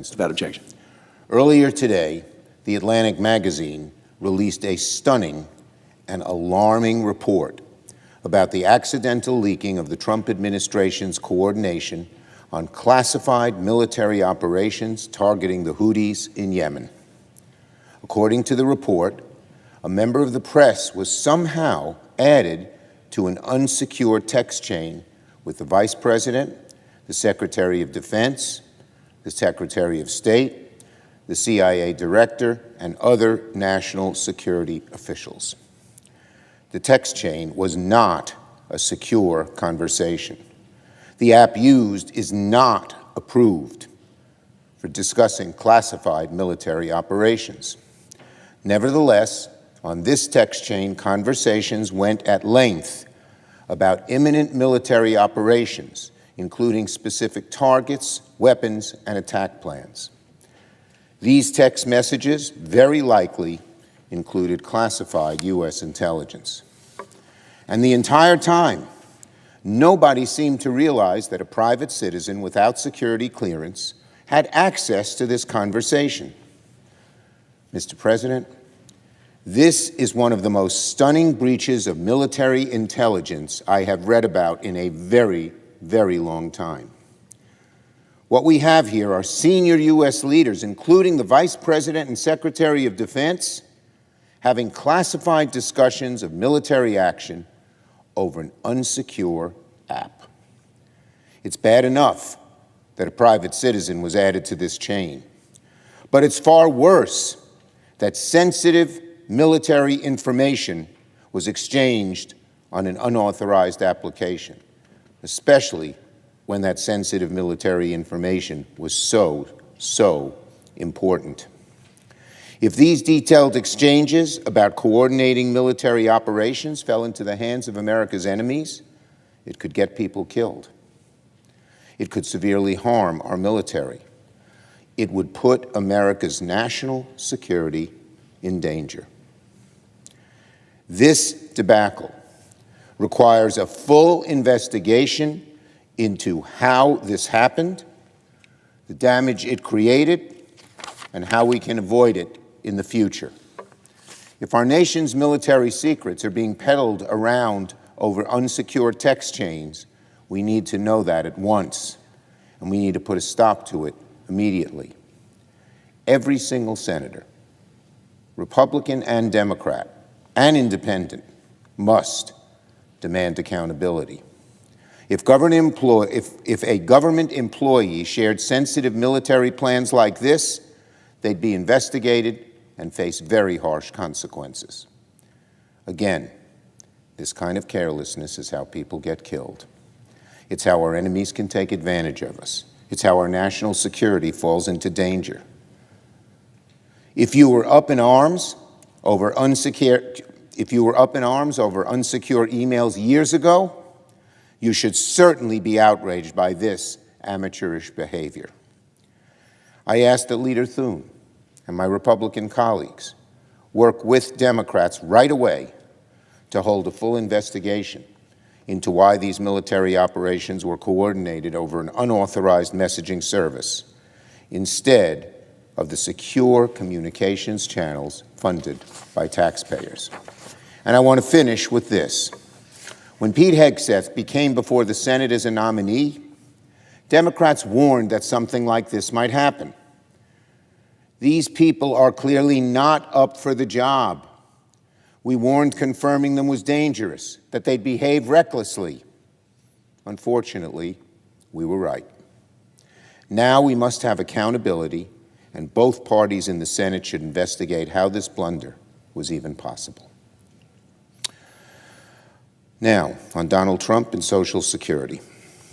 Without objection. Earlier today, The Atlantic magazine released a stunning and alarming report about the accidental leaking of the Trump administration's coordination on classified military operations targeting the Houthis in Yemen. According to the report, a member of the press was somehow added to an unsecured text chain with the Vice President, the Secretary of Defense, the Secretary of State, the CIA Director, and other national security officials. The text chain was not a secure conversation. The app used is not approved for discussing classified military operations. Nevertheless, on this text chain, conversations went at length about imminent military operations, including specific targets, weapons, and attack plans. These text messages very likely included classified U.S. intelligence. And the entire time, nobody seemed to realize that a private citizen without security clearance had access to this conversation. Mr. President, this is one of the most stunning breaches of military intelligence I have read about in a very, very long time. What we have here are senior U.S. leaders, including the Vice President and Secretary of Defense, having classified discussions of military action over an unsecure app. It's bad enough that a private citizen was added to this chain, but it's far worse that sensitive military information was exchanged on an unauthorized application, especially when that sensitive military information was so important. If these detailed exchanges about coordinating military operations fell into the hands of America's enemies, it could get people killed. It could severely harm our military. It would put America's national security in danger. This debacle requires a full investigation into how this happened, the damage it created, and how we can avoid it in the future. If our nation's military secrets are being peddled around over unsecured text chains, we need to know that at once, and we need to put a stop to it immediately. Every single senator, Republican and Democrat, and independent, must demand accountability. If a government employee shared sensitive military plans like this, they'd be investigated and face very harsh consequences. Again, this kind of carelessness is how people get killed. It's how our enemies can take advantage of us. It's how our national security falls into danger. If you were up in arms over unsecure emails years ago, you should certainly be outraged by this amateurish behavior. I ask that Leader Thune and my Republican colleagues work with Democrats right away to hold a full investigation into why these military operations were coordinated over an unauthorized messaging service instead of the secure communications channels funded by taxpayers. And I want to finish with this. When Pete Hegseth became before the Senate as a nominee, Democrats warned that something like this might happen. These people are clearly not up for the job. We warned confirming them was dangerous, that they'd behave recklessly. Unfortunately, we were right. Now we must have accountability, and both parties in the Senate should investigate how this blunder was even possible. Now, on Donald Trump and Social Security.